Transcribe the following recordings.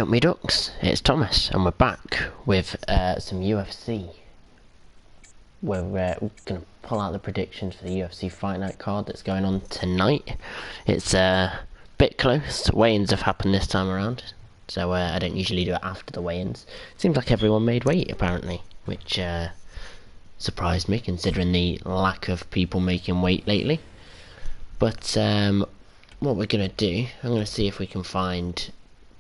Hey up me ducks, it's Thomas and we're back with some UFC. We're going to pull out the predictions for the UFC Fight Night card that's going on tonight. It's a bit close, weigh-ins have happened this time around, so I don't usually do it after the weigh-ins. Seems like everyone made weight apparently, which surprised me considering the lack of people making weight lately. But what we're going to do, I'm going to see if we can find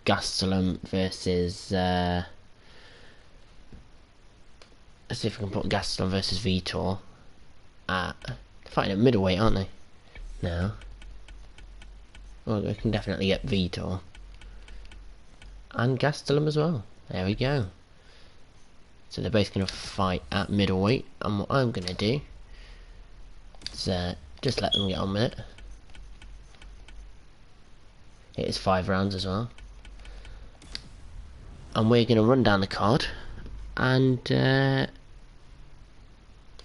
Gastelum versus let's see if we can put Gastelum versus Vitor at fighting at middleweight, aren't they? No. Well, we can definitely get Vitor and Gastelum as well. There we go. So they're both going to fight at middleweight, and what I'm going to do is just let them get on with it. It is 5 rounds as well. And we're going to run down the card and we're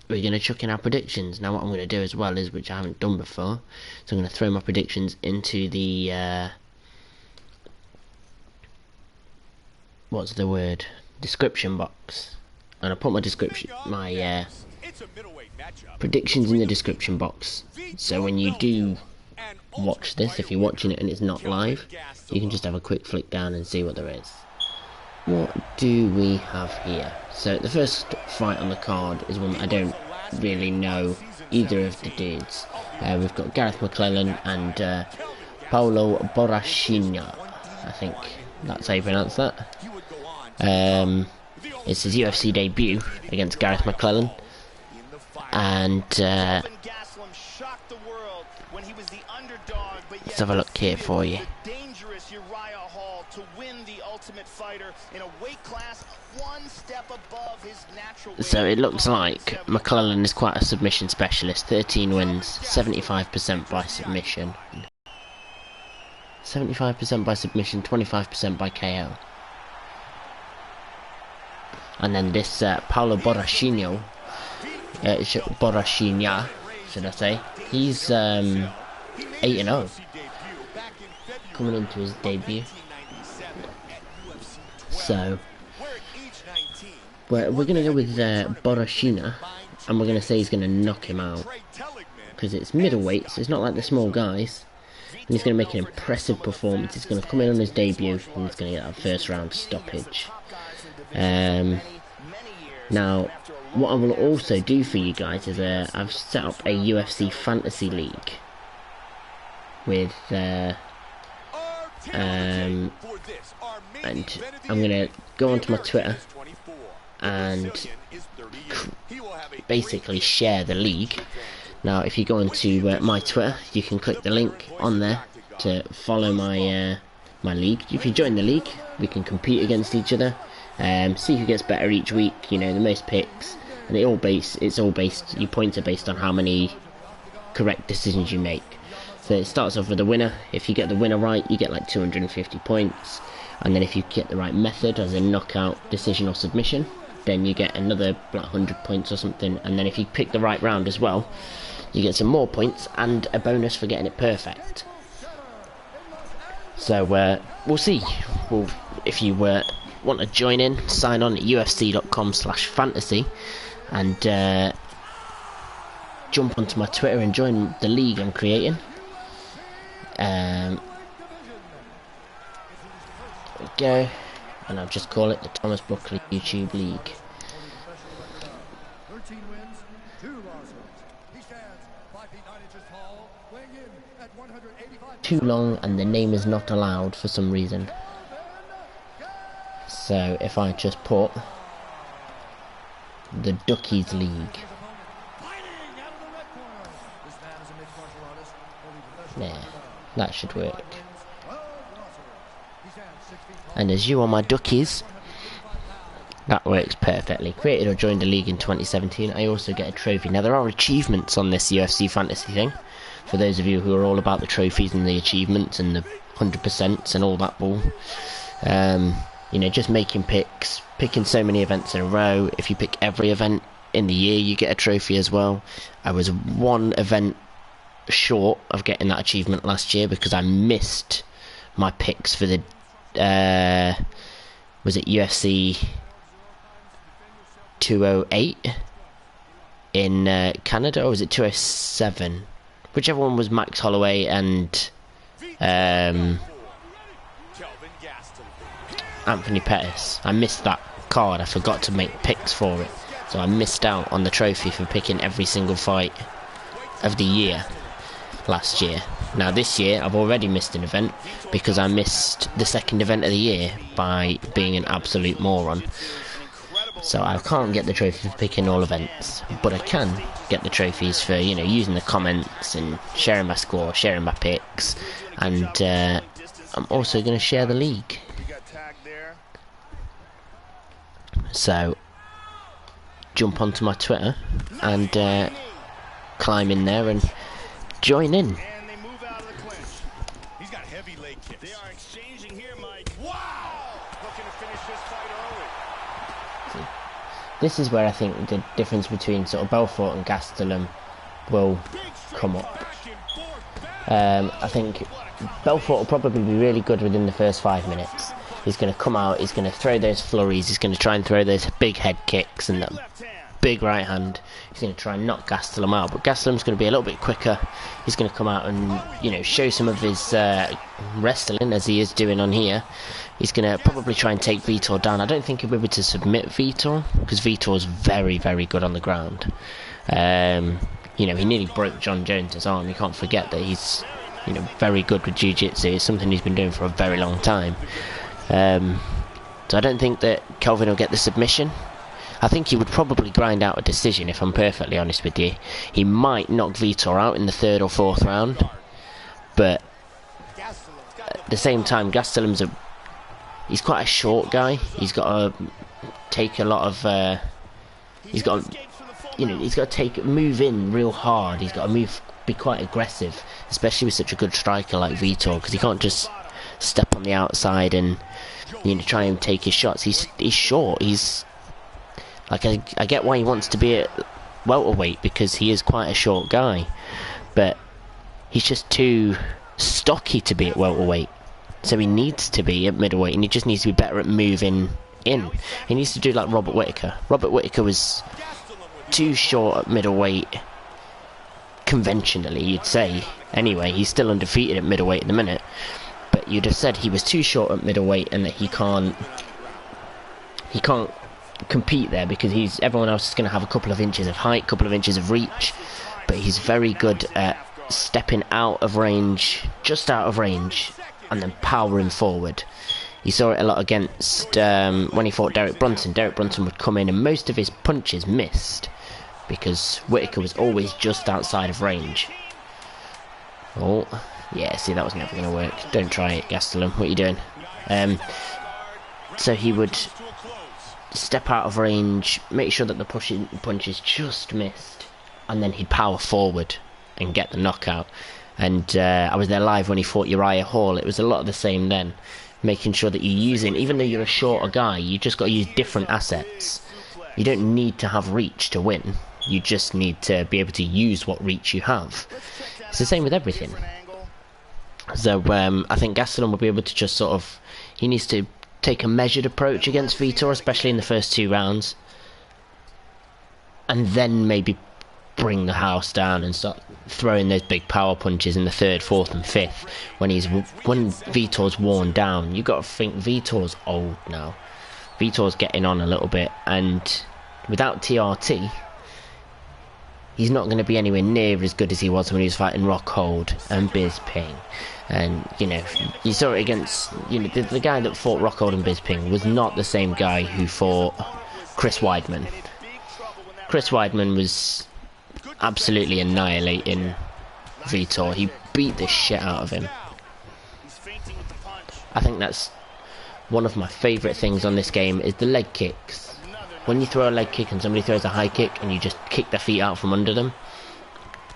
going to chuck in our predictions. Now what I'm going to do as well is, which I haven't done before, so I'm going to throw my predictions into the what's the word, description box, and I'll put my predictions in the description box, so when you do watch this, if you're watching it and it's not live, you can just have a quick flick down and see what there is. What do we have here? So the first fight on the card is one that I don't really know either of the dudes. We've got Gareth McLellan and Paulo Borrachinha. I think that's how you pronounce that. It's his UFC debut against Gareth McLellan, and let's have a look here for you. So it looks like McLellan is quite a submission specialist. 13 wins, 75% by submission. 75% by submission, 25% by KO. And then this Paulo Borrachinha, should I say? He's 8-0 coming into his debut. So we're going to go with Borrachinha, and we're going to say he's going to knock him out, because it's middleweight, so it's not like the small guys, and he's going to make an impressive performance. He's going to come in on his debut and he's going to get that first round stoppage. Now what I will also do for you guys is I've set up a UFC fantasy league with and I'm gonna go onto my Twitter and basically share the league. Now if you go onto my Twitter, you can click the link on there to follow my my league. If you join the league, we can compete against each other, see who gets better each week, you know, the most picks, and it's all based, your points are based on how many correct decisions you make. So it starts off with a winner. If you get the winner right, you get like 250 points. And then if you get the right method, as in knockout, decision or submission, then you get another like 100 points or something. And then if you pick the right round as well, you get some more points and a bonus for getting it perfect. So we'll see. If you want to join in, sign on at ufc.com/fantasy and jump onto my Twitter and join the league I'm creating. There we go, and I'll just call it the Thomas Buckley YouTube League. 13 wins, 2 losses. He stands 5 feet 9 inches tall, weighing in at 185. Too long, and the name is not allowed for some reason. So if I just put the Duckies League, yeah, that should work. And as you are my Duckies, that works perfectly. Created or joined a league in 2017. I also get a trophy. Now there are achievements on this UFC fantasy thing, for those of you who are all about the trophies and the achievements and the 100% and all that bull. You know, just making picks, picking so many events in a row. If you pick every event in the year, you get a trophy as well. I was one event short of getting that achievement last year because I missed my picks for the was it UFC 208 in Canada, or was it 207? Whichever one was Max Holloway and Anthony Pettis. I missed that card. I forgot to make picks for it, so I missed out on the trophy for picking every single fight of the year last year. Now this year I've already missed an event because I missed the second event of the year by being an absolute moron. So I can't get the trophy for picking all events, but I can get the trophies for, you know, using the comments and sharing my score, sharing my picks, and I'm also going to share the league. So jump onto my Twitter and climb in there and join in. This is where I think the difference between sort of Belfort and Gastelum will come up. I think Belfort will probably be really good within the first 5 minutes. He's going to come out, he's going to throw those flurries, he's going to try and throw those big head kicks and that big right hand. He's going to try and knock Gastelum out, but Gastelum's going to be a little bit quicker. He's going to come out and, you know, show some of his wrestling as he is doing on here. He's going to probably try and take Vitor down. I don't think he'll be able to submit Vitor, because Vitor's very, very good on the ground. You know, he nearly broke John Jones' arm. You can't forget that he's, you know, very good with jiu-jitsu. It's something he's been doing for a very long time. So I don't think that Kelvin will get the submission. I think he would probably grind out a decision, if I'm perfectly honest with you. He might knock Vitor out in the 3rd or 4th round, but at the same time, Gastelum's he's quite a short guy. He's got to take a lot of he's got to, you know, he's got to move in real hard. He's got to be quite aggressive, especially with such a good striker like Vitor, because he can't just step on the outside and, you know, try and take his shots. He's short. He's like, I get why he wants to be at welterweight, because he is quite a short guy, but he's just too stocky to be at welterweight. So he needs to be at middleweight, and he just needs to be better at moving in. He needs to do like Robert Whittaker. Robert Whittaker was too short at middleweight, conventionally, you'd say. Anyway, he's still undefeated at middleweight at the minute, but you'd have said he was too short at middleweight and that he can't compete there, because everyone else is going to have a couple of inches of height, a couple of inches of reach, but he's very good at stepping out of range, just out of range, and then powering forward. You saw it a lot against when he fought Derek Brunson. Derek Brunson would come in and most of his punches missed because Whittaker was always just outside of range. Oh, yeah, see, that was never going to work. Don't try it, Gastelum. What are you doing? So he would step out of range, make sure that the punches just missed, and then he'd power forward and get the knockout. And I was there live when he fought Uriah Hall. It was a lot of the same then, making sure that you're using, even though you're a shorter guy, you just got to use different assets. You don't need to have reach to win. You just need to be able to use what reach you have. It's the same with everything. So I think Gastelum will be able to just sort of, he needs to take a measured approach against Vitor, especially in the first 2 rounds, and then maybe bring the house down and start throwing those big power punches in the 3rd, 4th and 5th when Vitor's worn down. You got to think Vitor's old now. Vitor's getting on a little bit, and without TRT, he's not going to be anywhere near as good as he was when he was fighting Rockhold and Bisping. And, you know, you saw it against, you know, the guy that fought Rockhold and Bisping was not the same guy who fought Chris Weidman. Chris Weidman was absolutely annihilating Vitor. He beat the shit out of him. I think that's one of my favourite things on this game, is the leg kicks. When you throw a leg kick and somebody throws a high kick and you just kick their feet out from under them,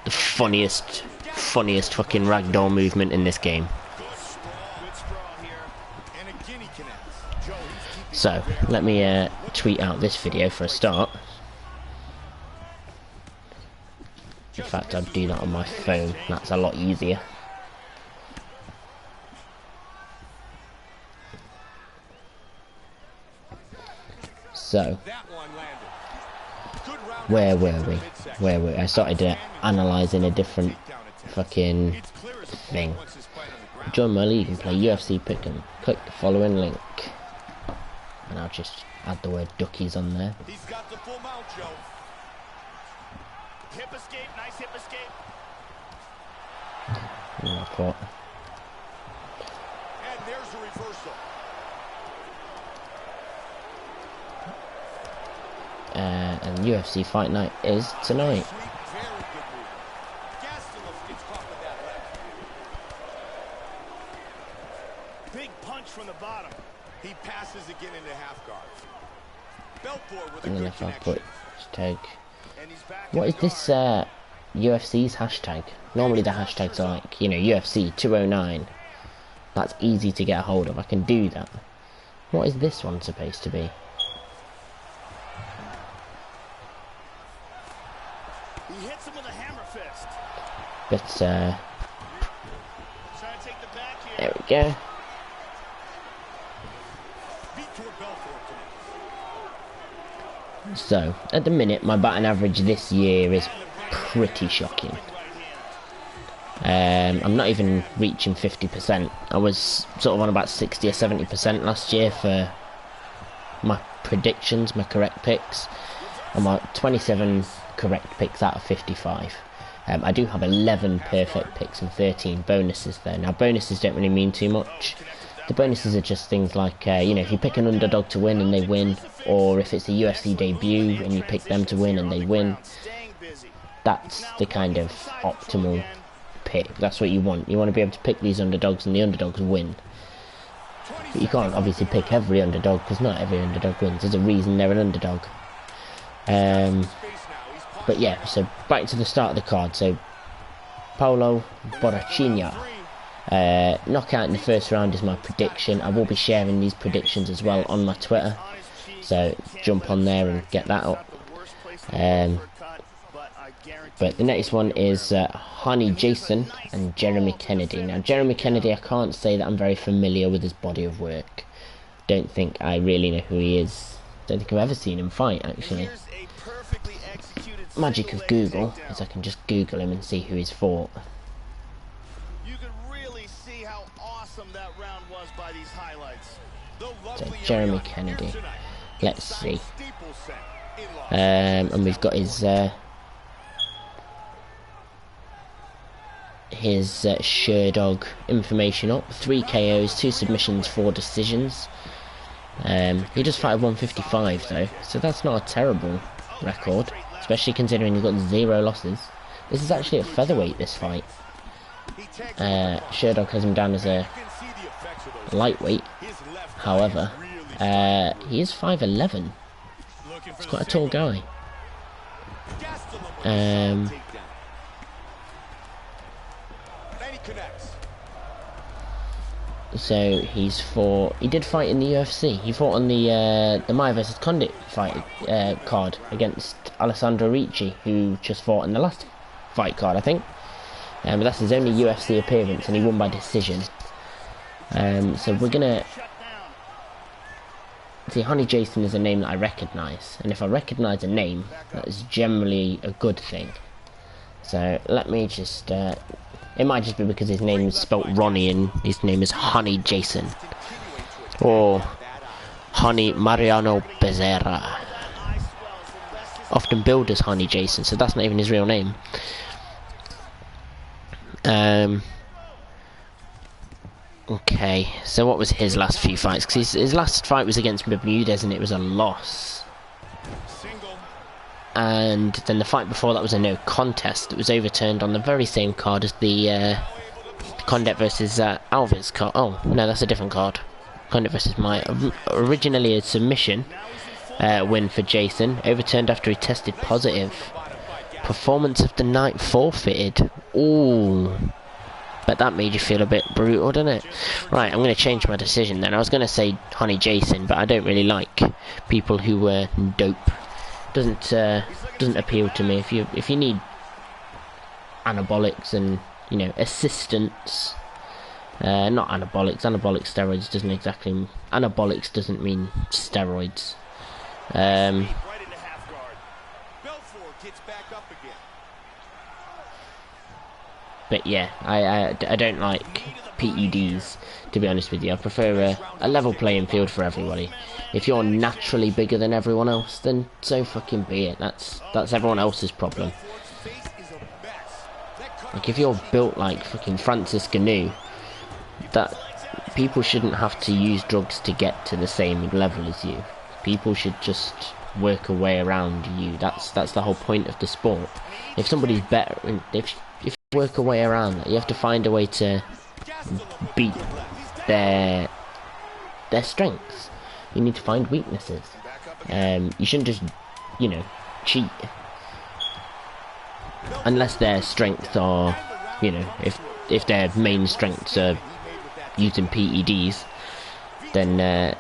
the funniest fucking ragdoll movement in this game. So let me tweet out this video for a start. In fact, I'd do that on my phone. That's a lot easier. So, where were we? I started analysing a different fucking thing. Join my league and play UFC Pick'em. Click the following link. And I'll just add the word duckies on there. He's got the full mount, Joe. Hip escape, nice hip escape. And I thought, And there's a reversal. and UFC Fight Night is tonight. Sweet, very good move. Gastelum gets caught with that left. Big punch from the bottom. He passes again into half guard. Belfort with a And then good if I connection. put hashtag, And he's back what in is the this guard. UFC's hashtag? Normally the hashtags are like, you know, UFC 209. That's easy to get a hold of. I can do that. What is this one supposed to be? He hits him with a hammer fist. But Trying to take the back here. there we go. Beat toward Belfort tonight. So at the minute, my batting average this year is pretty shocking. I'm not even reaching 50%. I was sort of on about 60 or 70% last year for my predictions, my correct picks. I'm at 27 correct picks out of 55. I do have 11 perfect picks and 13 bonuses there. Now bonuses don't really mean too much. The bonuses are just things like, you know, if you pick an underdog to win and they win, or if it's a UFC debut and you pick them to win and they win, that's the kind of optimal pick. That's what you want. You want to be able to pick these underdogs and the underdogs win. But you can't obviously pick every underdog because not every underdog wins. There's a reason they're an underdog. But yeah, so back to the start of the card. So Paulo Borrachinha knockout in the first round is my prediction. I will be sharing these predictions as well on my Twitter, so jump on there and get that up. But the next one is Honey Jason and Jeremy Kennedy. Now Jeremy Kennedy, I can't say that I'm very familiar with his body of work. Don't think I really know who he is. Don't think I've ever seen him fight actually. Magic of Google is I can just Google him and see who he's fought. You can really see how awesome that round was by these highlights. So Jeremy Kennedy. Let's see. And we've got his Sherdog information up. 3 KOs, 2 submissions, 4 decisions. He just fight at 155 though, so that's not a terrible record, especially considering he's got 0 losses. This is actually at featherweight, this fight. Sherdog has him down as a lightweight, however, he is 5'11". He's quite a tall guy. So he did fight in the UFC. He fought on the Maia vs Condit fight card against Alessandro Ricci, who just fought in the last fight card, I think. But that's his only UFC appearance, and he won by decision. So we're gonna see. Honey Jason is a name that I recognise, and if I recognise a name, that is generally a good thing. So let me just. It might just be because his name is spelt Ronnie and his name is Honey Jason. Or Honey Mariano Bezerra. Often billed as Honey Jason, so that's not even his real name. Okay, so what was his last few fights? Because his last fight was against Bermudez and it was a loss. And then the fight before that was a no contest that was overturned on the very same card as the Condit versus Alves card. Oh no, that's a different card. Condit versus Maia. Originally a submission win for Jason, overturned after he tested positive. Performance of the night forfeited. Ooh, but that made you feel a bit brutal, didn't it? Right, I'm going to change my decision then. I was going to say Honey Jason, but I don't really like people who were dope. Doesn't appeal to me. If you need anabolics and, you know, assistance, not anabolics. Anabolic steroids doesn't exactly. Anabolics doesn't mean steroids. Right into half guard. Belfort gets back up again. But yeah, I don't like PEDs, to be honest with you. I prefer a level playing field for everybody. If you're naturally bigger than everyone else, then so fucking be it. That's everyone else's problem. Like, if you're built like fucking Francis Ngannou, that people shouldn't have to use drugs to get to the same level as you. People should just work a way around you. That's the whole point of the sport. If somebody's better, if you work a way around that, you have to find a way to beat their strengths. You need to find weaknesses. You shouldn't just, you know, cheat. Unless their strengths are, you know, if their main strengths are using PEDs, then,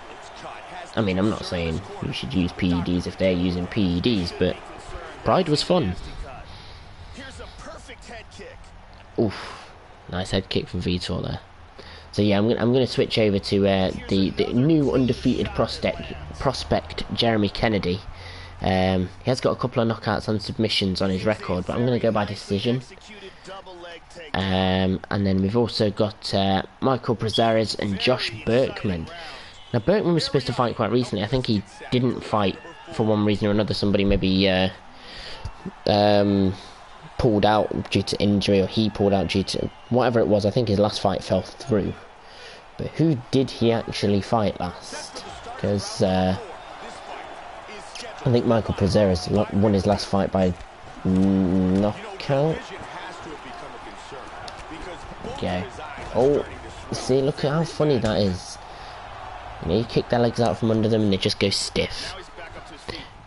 I mean, I'm not saying you should use PEDs if they're using PEDs, but Pride was fun. Oof, nice head kick from Vitor there. So yeah, I'm gonna switch over to the new undefeated prospect Jeremy Kennedy. He has got a couple of knockouts and submissions on his record, but I'm going to go by decision. And then we've also got Michael Prazeres and Josh Burkman. Now, Burkman was supposed to fight quite recently. I think he didn't fight for one reason or another. Somebody maybe pulled out due to injury, or he pulled out due to whatever it was. I think his last fight fell through. But who did he actually fight last? Because I think Michael Prazeres won his last fight by knockout. Okay. Oh, see, look at how funny that is. You know, you kick their legs out from under them and they just go stiff.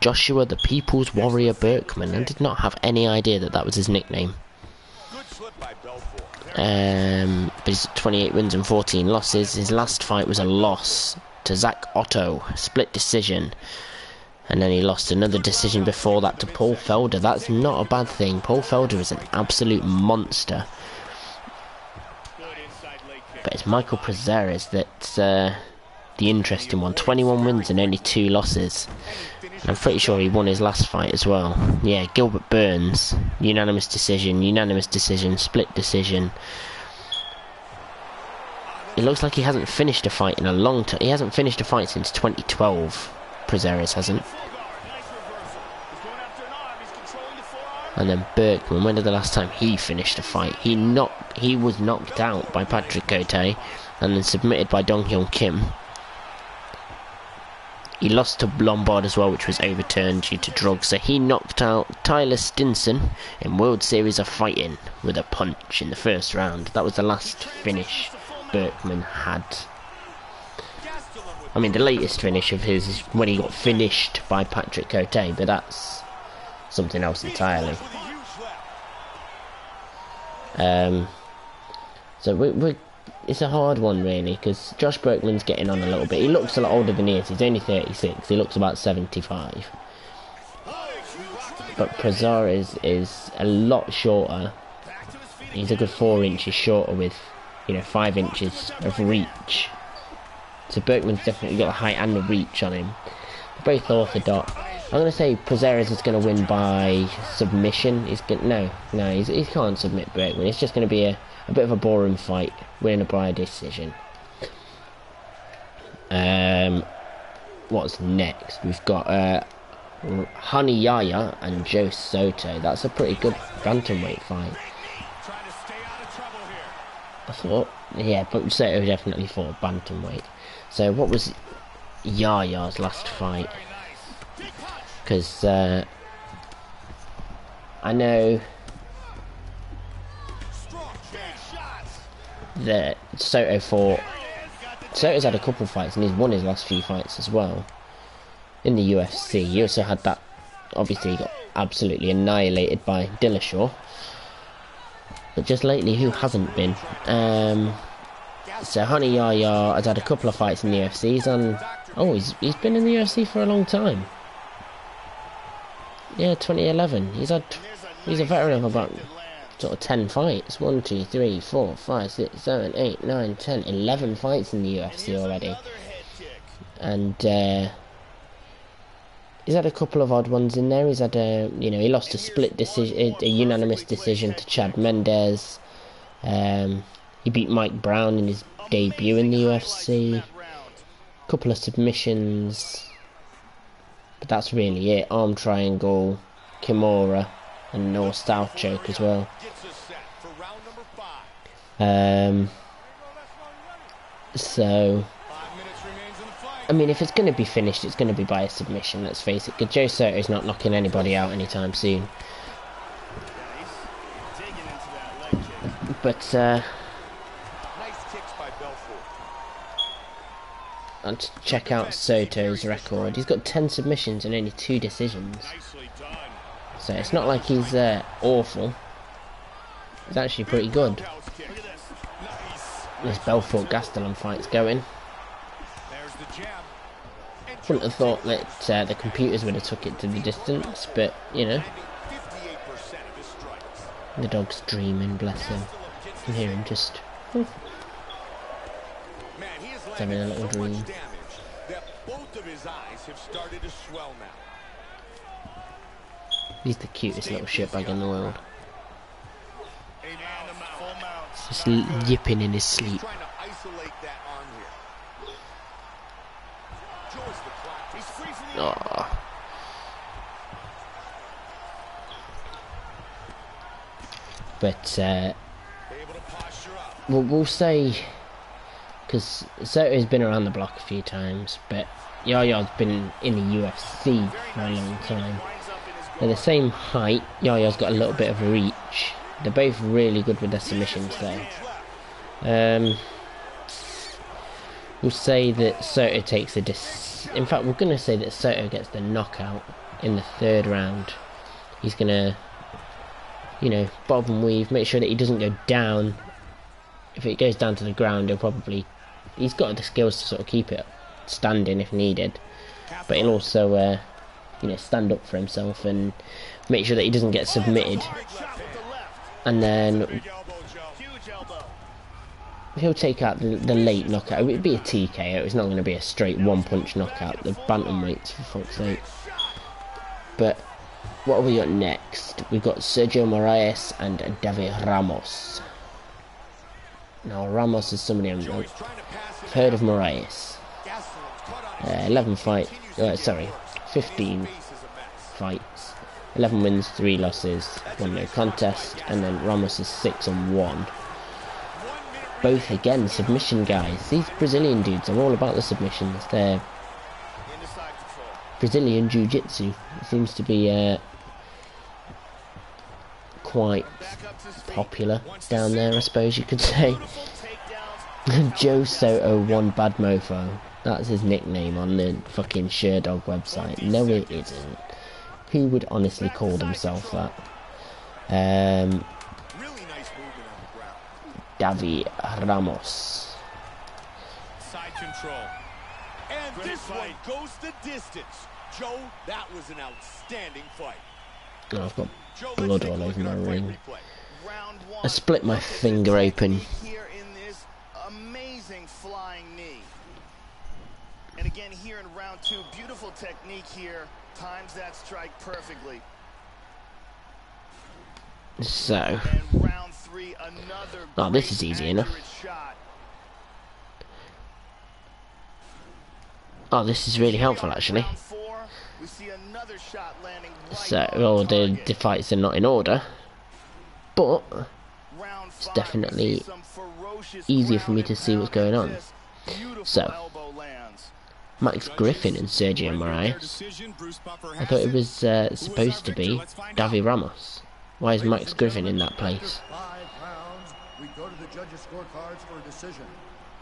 Joshua the People's Warrior Burkman. I did not have any idea that that was his nickname. But he's 28 wins and 14 losses. His last fight was a loss to Zach Otto, split decision. And then he lost another decision before that to Paul Felder. That's not a bad thing. Paul Felder is an absolute monster. But it's Michael Prazeres that's the interesting one. 21 wins and only 2 losses. And I'm pretty sure he won his last fight as well. Yeah, Gilbert Burns. Unanimous decision, split decision. It looks like he hasn't finished a fight in a long time. He hasn't finished a fight since 2012. Prazeres hasn't. And then Burkman, when did the last time he finished a fight? He was knocked out by Patrick Cote and then submitted by Dong Hyun Kim. He lost to Lombard as well, which was overturned due to drugs. So he knocked out Tyler Stinson in World Series of Fighting with a punch in the first round. That was the last finish Burkman had. I mean, the latest finish of his is when he got finished by Patrick Cote, but that's something else entirely. So it's a hard one, really, because Josh Burkman's getting on a little bit. He looks a lot older than he is. He's only 36. He looks about 75. But Prazeres is a lot shorter. He's a good 4 inches shorter with, you know, 5 inches of reach. So Burkman's definitely got the height and the reach on him. They're both orthodox. I'm going to say Prazeres is going to win by submission. He can't submit Burkman. It's just going to be a bit of a boring fight, winning by a decision. What's next? We've got Honey Yahya and Joe Soto. That's a pretty good bantamweight fight. I thought, yeah, but Soto definitely fought bantamweight. So what was Yahya's last fight? Because I know that Soto's had a couple fights and he's won his last few fights as well in the UFC. He also had that, obviously he got absolutely annihilated by Dillashaw, but just lately, who hasn't been? So Honey Yahya has had a couple of fights in the UFC. He's been in the UFC for a long time. Yeah, 2011. He's a veteran of about sort of 10 fights. 1, 2, 3, 4, 5, 6, 7, 8, 9, 10, 11 fights in the UFC already. And he's had a couple of odd ones in there. He's had a, you know, he lost a split decision, a unanimous decision to Chad Mendes. He beat Mike Brown in his debut in the UFC. Couple of submissions, but that's really it. Arm triangle, Kimura, and north-south choke as well. So, I mean, if it's going to be finished, it's going to be by a submission, let's face it, because Joe Soto's not knocking anybody out anytime soon. But, and check out Soto's record. He's got 10 submissions and only 2 decisions. So it's not like he's awful. He's actually pretty good. This Belfort Gastelum fight's going. Wouldn't have thought that the computers would have took it to the distance, but you know, the dog's dreaming, bless him. You can hear him just having a little dream. He's the cutest little shitbag in the world. Just yipping in his sleep. Oh. But we'll say, because Soto's been around the block a few times, but Yahya's been in the UFC for a long time. They're the same height. Yahya's got a little bit of reach. They're both really good with their submissions though. We'll say that Soto takes in fact, we're going to say that Soto gets the knockout in the 3rd round. He's going to, you know, bob and weave, make sure that he doesn't go down. If it goes down to the ground, he's got the skills to sort of keep it standing if needed. But he'll also, you know, stand up for himself and make sure that he doesn't get submitted. And then he'll take out the late knockout. It would be a TKO. It's not going to be a straight one-punch knockout. The bantamweights, for fuck's sake. But what have we got next? We've got Sergio Moraes and David Ramos. Now, Ramos is somebody I've heard of. Moraes. 11 fights. 15 fights. 11 wins, 3 losses, 1 no contest, and then Ramos is 6-1. Both again submission guys. These Brazilian dudes are all about the submissions. They're Brazilian Jiu-Jitsu. It seems to be quite popular down there, I suppose you could say. Joe Soto One Bad Mofo. That's his nickname on the fucking Sherdog website. No, it isn't. Who would honestly call himself that? David Ramos. Side control. And this one goes the distance. Joe, that was an outstanding fight. Oh, I've got blood all over my ring. I split my finger open. Here in this amazing flying knee. And again here in round 2, beautiful technique here. Times that strike perfectly. So, round 3, oh, this is easy enough. Oh, this is really helpful actually. So, well, the fights are not in order, but it's definitely easier for me to see what's going on. So, Max Griffin and Sergio Moraes. I thought it was supposed to be David Ramos. Why is Max Griffin in that place? 5 rounds, we go to the judges' scorecards for a decision.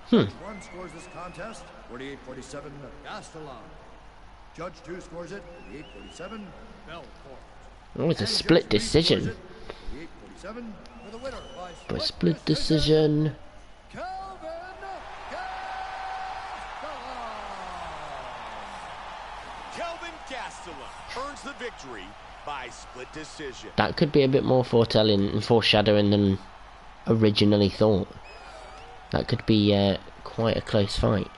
Hmm. Judge 1 scores this contest 48-47 Gastelum. Judge 2 scores it 48-47 Belfort. Oh, it's a split decision. 48-47 for the winner by By split decision. Gastelum earns the victory by split decision. That could be a bit more foretelling and foreshadowing than originally thought. That could be quite a close fight.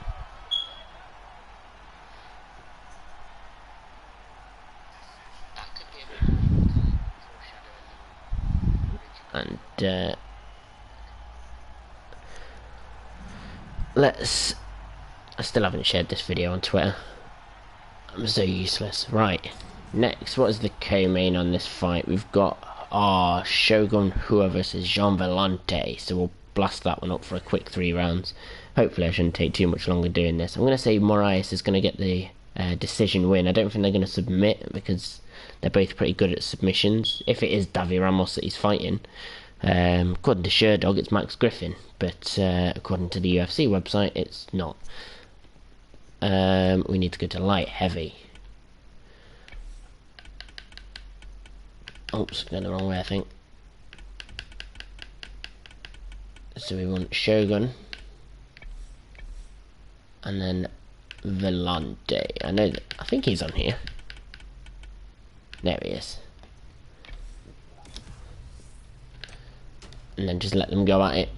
And I still haven't shared this video on Twitter. I'm so useless. Right, next, what is the co-main on this fight? We've got our Shogun Rua versus Jean Villante, so we'll blast that one up for a quick 3 rounds. Hopefully I shouldn't take too much longer doing this. I'm going to say Moraes is going to get the decision win. I don't think they're going to submit, because they're both pretty good at submissions, if it is Davi Ramos that he's fighting. According to Sherdog, it's Max Griffin, but according to the UFC website, it's not. We need to go to light heavy. Oops, going the wrong way, I think. So we want Shogun, and then Villante. I think he's on here. There he is. And then just let them go at it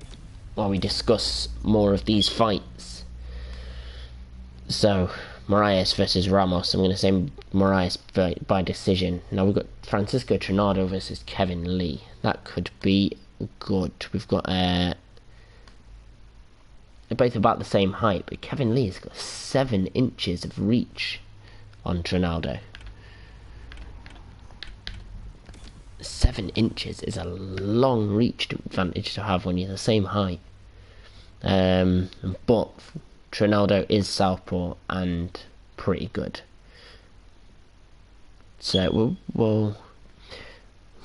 while we discuss more of these fights. So, Moraes versus Ramos. I'm going to say Moraes by decision. Now we've got Francisco Trinaldo versus Kevin Lee. That could be good. We've got they're both about the same height, but Kevin Lee has got 7 inches of reach on Trinaldo. 7 inches is a long reach advantage to have when you're the same height. But Trinaldo is southpaw and pretty good. So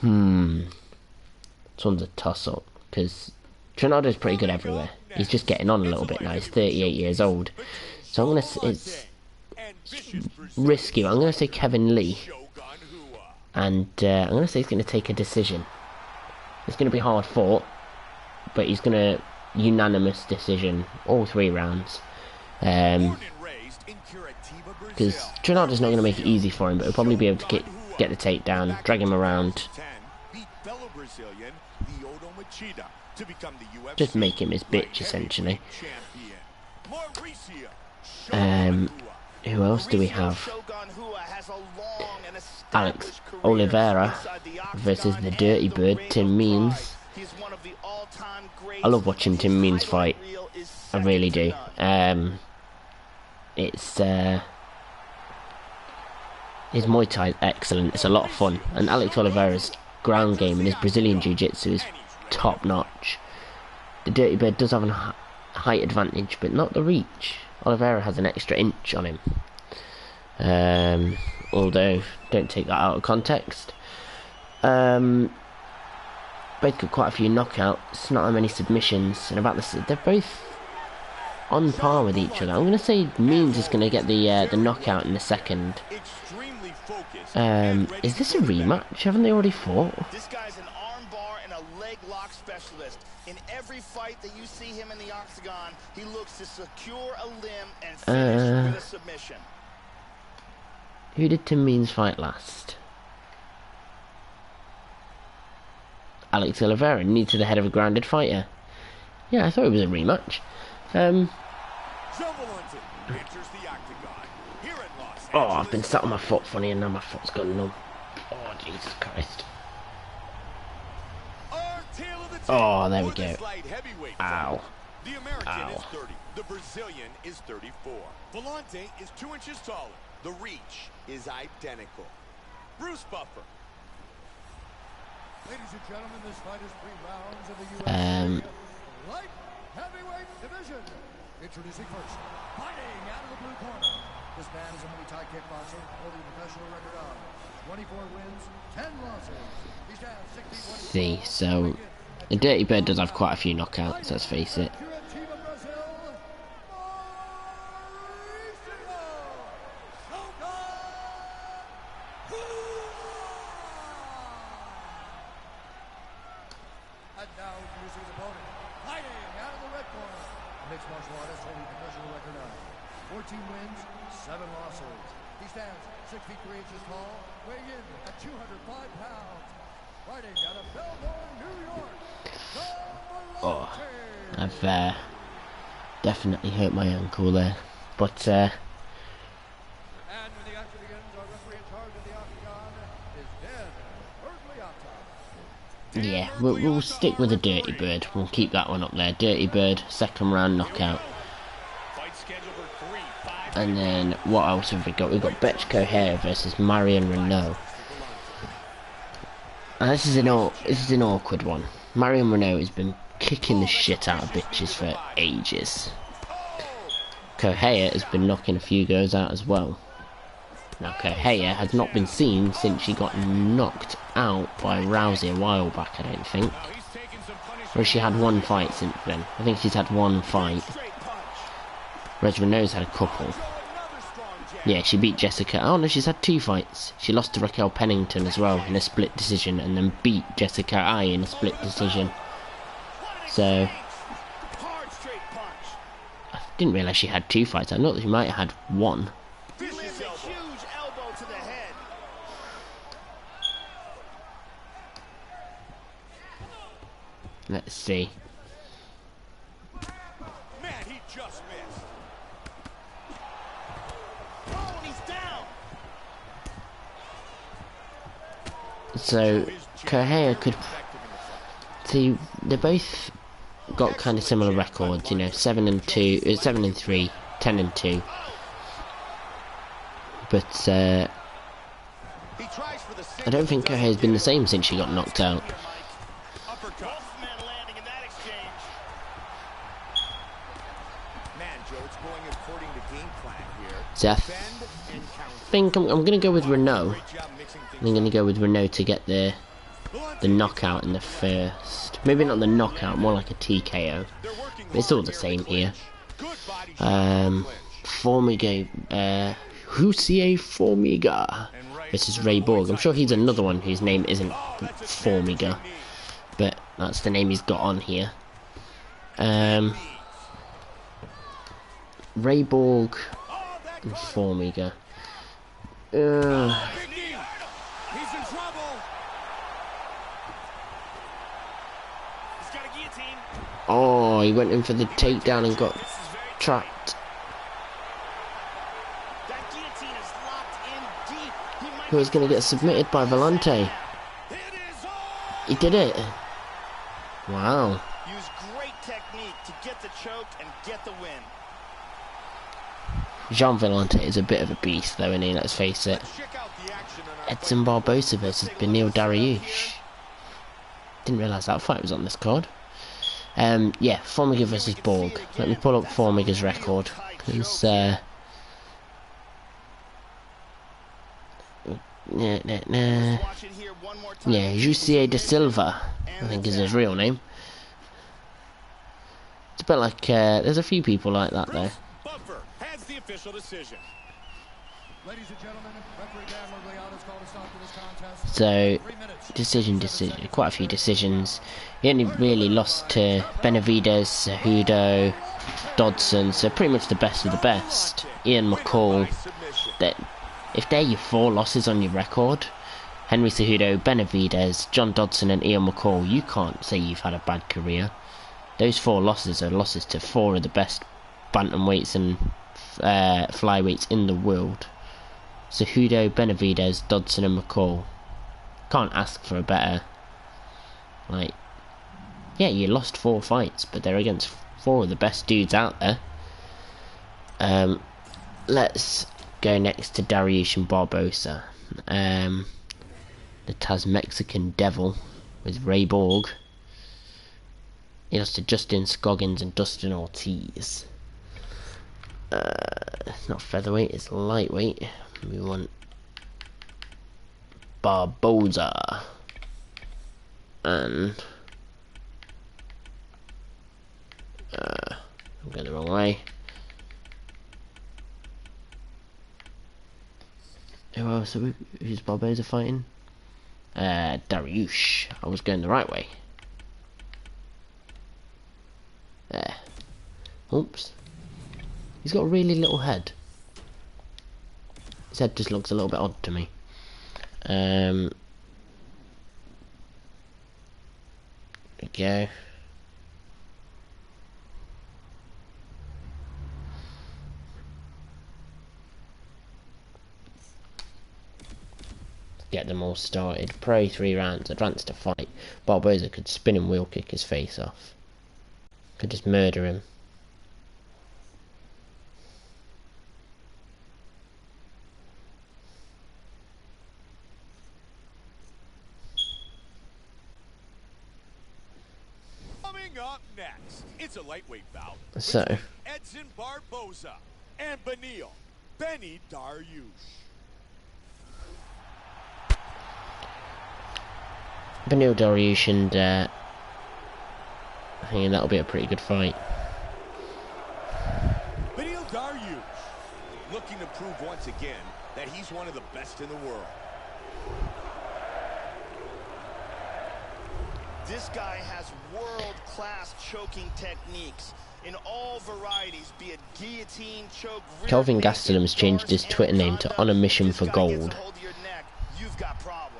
this one's a toss-up, because Trinaldo's pretty good everywhere. He's just getting on a little bit now. He's 38 years old. So I'm it's risky. I'm gonna say Kevin Lee. And I'm going to say he's going to take a decision. It's going to be hard fought, but he's going to unanimous decision all 3 rounds. Because Trinaldo's not going to make it easy for him, but he'll probably be able to get the takedown, drag him around. Just make him his bitch, essentially. Who else do we have? Alex Oliveira versus the Dirty Bird, Tim Means. I love watching Tim Means fight. I really do. His Muay Thai is excellent. It's a lot of fun. And Alex Oliveira's ground game and his Brazilian Jiu-Jitsu is top notch. The Dirty Bird does have a height advantage, but not the reach. Oliveira has an extra inch on him. Although, don't take that out of context. Both got quite a few knockouts, not that many submissions, and they're both on par with each other. I'm going to say Means is going to get the knockout in the second. Is this a rematch? Haven't they already fought? This guy's an arm bar and a leg lock specialist. In every fight that you see him in the octagon, he looks to secure a limb and finish with a submission. Who did Tim Means fight last? Alex Oliveira, knee to the head of a grounded fighter. Yeah, I thought it was a rematch. Oh, I've been sat on my foot funny and now my foot's gone numb. Oh, Jesus Christ. Oh, there we go. Ow. The American Ow. is 30. The Brazilian is 34. Villante is 2 inches taller. The reach is identical. Bruce Buffer. Ladies and gentlemen, this fight is 3 rounds of the UFC light heavyweight division. Introducing first, fighting out of the blue corner. This man is a Muay Thai kickboxer holding a professional record of 24 wins, 10 losses. He stands 61. See, so the Dirty Bird does have quite a few knockouts, let's face it. And now introducing his opponent, fighting out of the red corner. Mixed martial artist holding a professional record of 14 wins, 7 losses. He stands 6 feet 3 inches tall, weighing in at 205 pounds. Fighting out of Belmore, New York. Oh, I've definitely hurt my ankle there. But And when the action begins, our referee in charge of the octagon is Dan Bergliata. yeah, we'll stick with the Dirty Bird. We'll keep that one up there. Dirty Bird, second round knockout. And then what else have we got? We've got Betch Correia versus Marion Reneau. And this is an awkward one. Marion Reneau has been kicking the shit out of bitches for ages. Correia has been knocking a few girls out as well. Now Correia has not been seen since she got knocked out by Rousey a while back, I don't think. Or she had one fight since then. I think she's had one fight. Whereas Reneau's had a couple. Yeah, she beat Jessica. Oh no, she's had two fights. She lost to Raquel Pennington as well in a split decision, and then beat Jessica I in a split decision. So I didn't realise she had two fights. I thought she might have had one. Let's see. Man, he just missed. Oh, he's down. So Correia could see, they both got kind of similar records, you know, 7-2, 7-3, 10-2. But I don't think Correia's been the same since she got knocked out. So I think I'm going to go with Reneau. I'm going to go with Reneau to get the knockout in the first. Maybe not the knockout, more like a TKO. But it's all the same here. Formiga, Hussier Formiga versus Ray Borg. I'm sure he's another one whose name isn't Formiga, but that's the name he's got on here. Ray Borg and Formiga. He's in trouble. He's got a guillotine. Oh, he went in for the takedown and got trapped. That guillotine is locked in deep. He was going to get submitted by Villante. He did it. Wow. Use great technique to get the choke and get the win. Jean Villante is a bit of a beast though, isn't he? Let's face it. Edson Barboza versus Benil Dariush. Didn't realise that fight was on this card. Yeah, Formiga versus Borg. Let me pull up Formiga's record. It's yeah, Jussier de Silva, I think is his real name. It's a bit like, there's a few people like that though. The official decision. Ladies and gentlemen, referee Dan Lugoliato's called a stop to this contest. So, decision, quite a few decisions. He only really lost to Benavidez, Cejudo, Dodson, so pretty much the best of the best. Ian McCall. That, if they're your 4 losses on your record, Henry Cejudo, Benavidez, John Dodson and Ian McCall, you can't say you've had a bad career. Those 4 losses are losses to 4 of the best bantamweights and flyweights in the world. Cejudo, Benavidez, Dodson and McCall. Can't ask for a better. Like, yeah, you lost 4 fights, but they're against 4 of the best dudes out there. Let's go next to Dariush and Barboza. The Taz-Mexican Devil with Ray Borg. He lost to Justin Scoggins and Dustin Ortiz. It's not featherweight, it's lightweight. We want Barboza and I'm going the wrong way. Who else? Who's Barboza fighting? Dariush. I was going the right way. There. Oops. He's got a really little head. His head just looks a little bit odd to me. There we go. Get them all all started. Pro 3 rounds, advanced to fight. Barboza could spin and wheel kick his face off. Could just murder him. Coming up next, it's a lightweight bout. So, Edson Barboza and Benny Dariush. Benny Dariush and I think that'll be a pretty good fight. Benny Dariush looking to prove once again that he's one of the best in the world. This guy has world-class choking techniques in all varieties, be it guillotine, choke, Kelvin Gastelum has changed his Twitter name to On a Mission for Gold. You've got problems.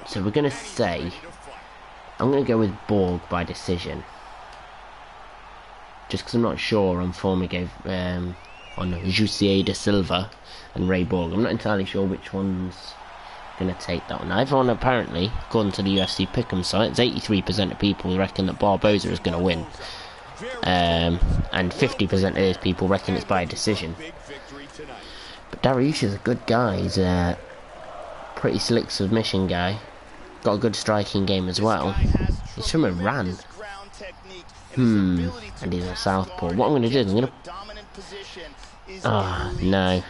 So we're going to say, I'm going to go with Borg by decision. Just because I'm not sure on Formiga, on Jussier de Silva and Ray Borg. I'm not entirely sure which one's going to take that one. Everyone apparently, according to the UFC Pick'em site, it's 83% of people reckon that Barboza is going to win. And 50% of those people reckon it's by a decision. But Dariush is a good guy. He's a pretty slick submission guy. Got a good striking game as well. He's from Iran. And he's a southpaw. What I'm going to do is I'm going to... no.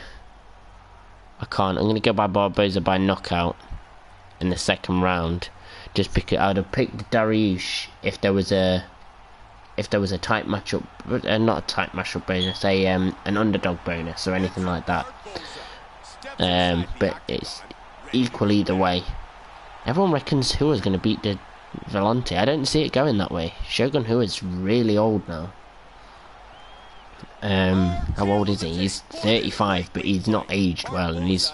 I can't. I'm going to go by Barboza by knockout in the second round. Just because I would have picked Dariush if there was a tight matchup, not a tight matchup bonus, say an underdog bonus or anything like that. But it's equal either way. Everyone reckons Hua's going to beat the Villante. I don't see it going that way. Shogun Hua's really old now. How old is he? He's 35, but he's not aged well, and he's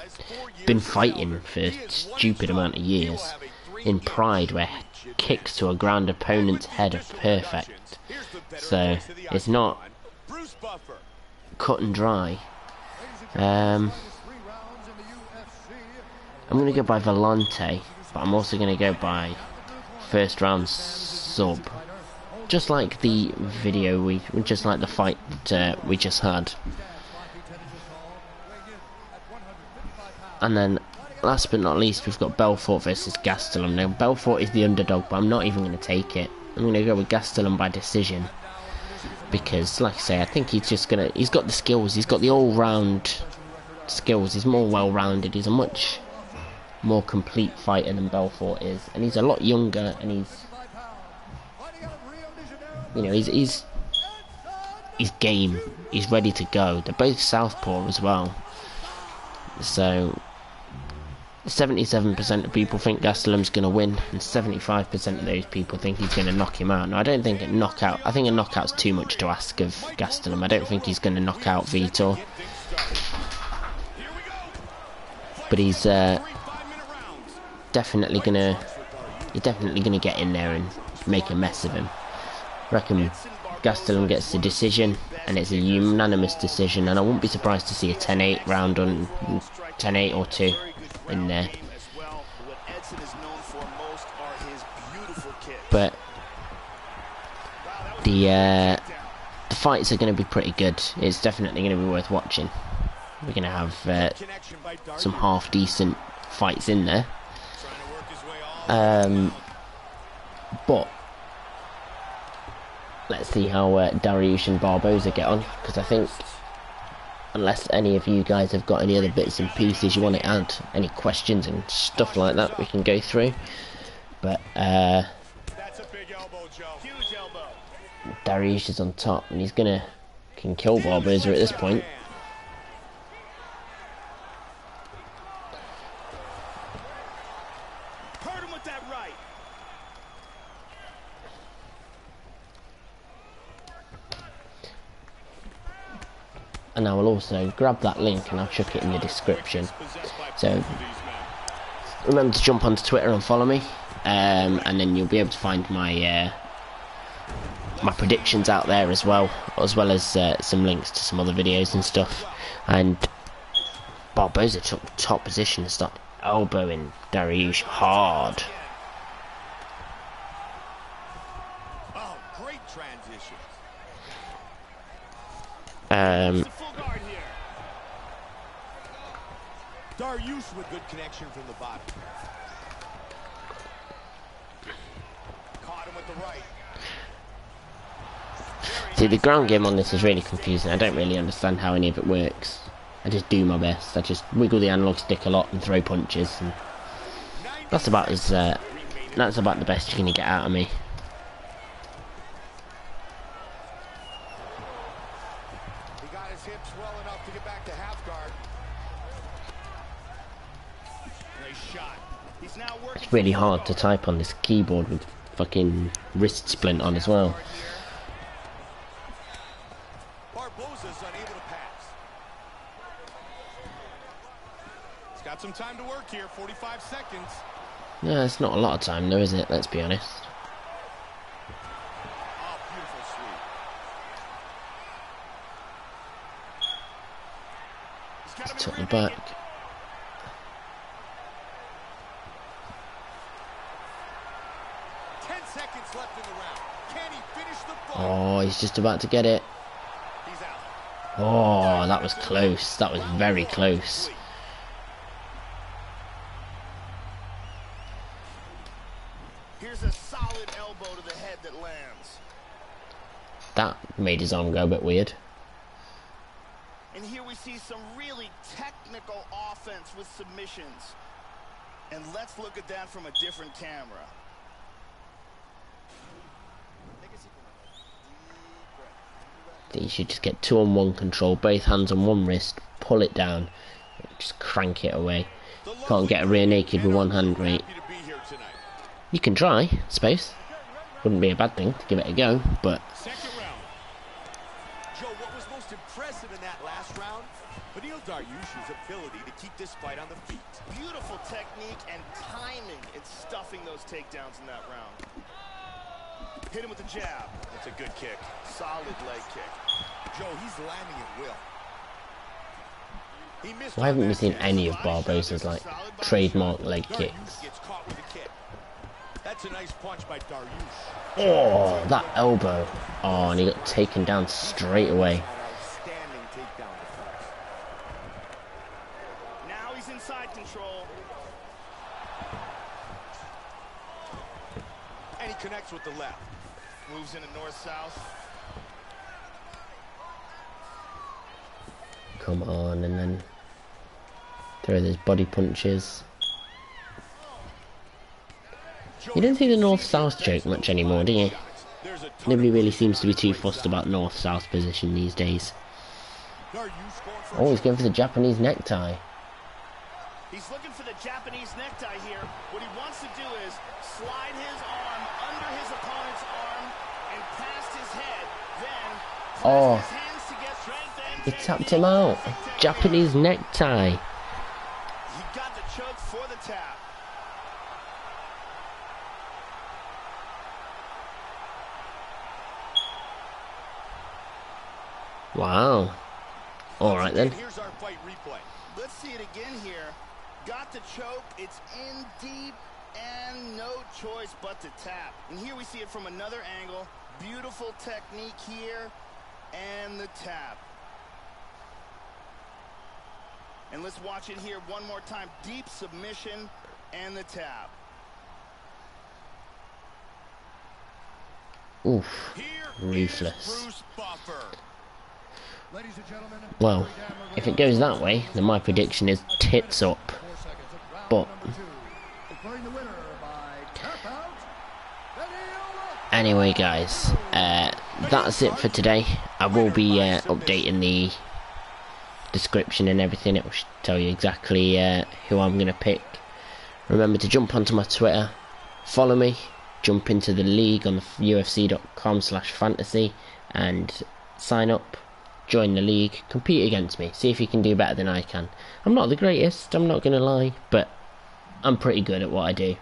been fighting for a stupid amount of years in Pride, where kicks to a ground opponent's head are perfect. So it's not cut and dry. I'm going to go by Villante, but I'm also going to go by first round sub, just like the video just like the fight that we just had. And then last but not least, we've got Belfort versus Gastelum. Now Belfort is the underdog, but I'm not even going to take it. I'm going to go with Gastelum by decision, because like I say, I think he's got the skills, he's got the all-round skills, he's more well-rounded, he's a much more complete fighter than Belfort is, and he's a lot younger, and he's, you know, he's game, he's ready to go. They're both southpaw as well. So 77% of people think Gastelum's going to win, and 75% of those people think he's going to knock him out. Now I don't think a knockout's too much to ask of Gastelum. I don't think he's going to knock out Vitor, but he's definitely gonna get in there and make a mess of him. I reckon Gastelum gets the decision, and it's a unanimous decision, and I wouldn't be surprised to see a 10-8 round on 10-8 or 2 in there. But the fights are going to be pretty good. It's definitely going to be worth watching. We're going to have some half decent fights in there. But let's see how Dariush and Barboza get on, because I think, unless any of you guys have got any other bits and pieces you want to add, any questions and stuff like that, we can go through. But Dariush is on top, and he's can kill Barboza at this point. And I will also grab that link and I'll chuck it in the description. So remember to jump onto Twitter and follow me. and then you'll be able to find my my predictions out there as well as some links to some other videos and stuff. And Barboza took top position and started elbowing Dariush hard. Oh, great transition. Dariush with good connection from the bottom. Caught him with the right. See, the ground game on this is really confusing. I don't really understand how any of it works. I just do my best. I just wiggle the analog stick a lot and throw punches, and that's about the best you're gonna get out of me. He got his hips well enough to get back to half guard. Nice shot. He's now working. It's really hard to type on this keyboard with fucking wrist splint on as well. Barboza's unable to pass. He's got some time to work here, 45 seconds. Yeah, it's not a lot of time though, is it? Let's be honest. Oh, beautiful sweep. Just took the back. Seconds left in the round. Can he finish the fight? Oh, he's just about to get it. He's out. Oh, that was close. That was very close. Here's a solid elbow to the head that lands. That made his arm go a bit weird. And here we see some really technical offense with submissions. And let's look at that from a different camera. You should just get 2-on-1 control, both hands on one wrist, pull it down, just crank it away. Can't get a rear naked with one hand, mate. You can try, I suppose. Wouldn't be a bad thing to give it a go, but Second round. Joe, what was most impressive in that last round? Reneau Dariush's ability to keep this fight on the feet. Beautiful technique and timing in stuffing those takedowns in that round. Hit him with the jab. That's a good kick. Solid leg kick. Joe, he's landing at will. He missed. why haven't we seen any of Barboza's like trademark leg kicks? Gets caught with a kick. That's a nice punch by Dariush. Oh, that elbow. Oh, and he got taken down straight away. Outstanding takedown defense. Now he's inside control. And he connects with the left. Moves into north-south. Come on, and then throw those body punches. You don't see the north-south joke much anymore, do you? Nobody really seems to be too fussed about north-south position these days. Oh, he's going for the Japanese necktie. He's looking for the Japanese necktie here. What he wants to do is slide his arm under his opponent's arm and past his head. Then Oh, his hands to get strength and he tapped him out. Japanese necktie. he got the choke for the tap. Wow. Alright then. Here's our fight replay. Let's see it again here. Got the choke. It's in deep and no choice but to tap. And here we see it from another angle. Beautiful technique here and the tap. And let's watch it here one more time. Deep submission and the tap. Oof. Here Ruthless. is Bruce Buffer. Ladies and gentlemen, Well, if it goes that way, then my prediction is tits up. 4 seconds of round But number 2. Declaring the winner by tap out. anyway, guys, that's it for today. I will be updating the description and everything. It will tell you exactly who I'm going to pick. Remember to jump onto my Twitter, follow me, jump into the league on the UFC.com/fantasy and sign up, join the league, compete against me, see if you can do better than I can. I'm not the greatest, I'm not going to lie, but I'm pretty good at what I do.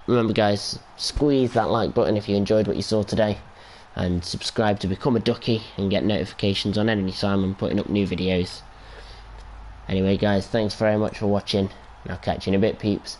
Remember guys, squeeze that like button if you enjoyed what you saw today, and subscribe to become a ducky and get notifications on any time I'm putting up new videos. Anyway guys, thanks very much for watching, and I'll catch you in a bit, peeps.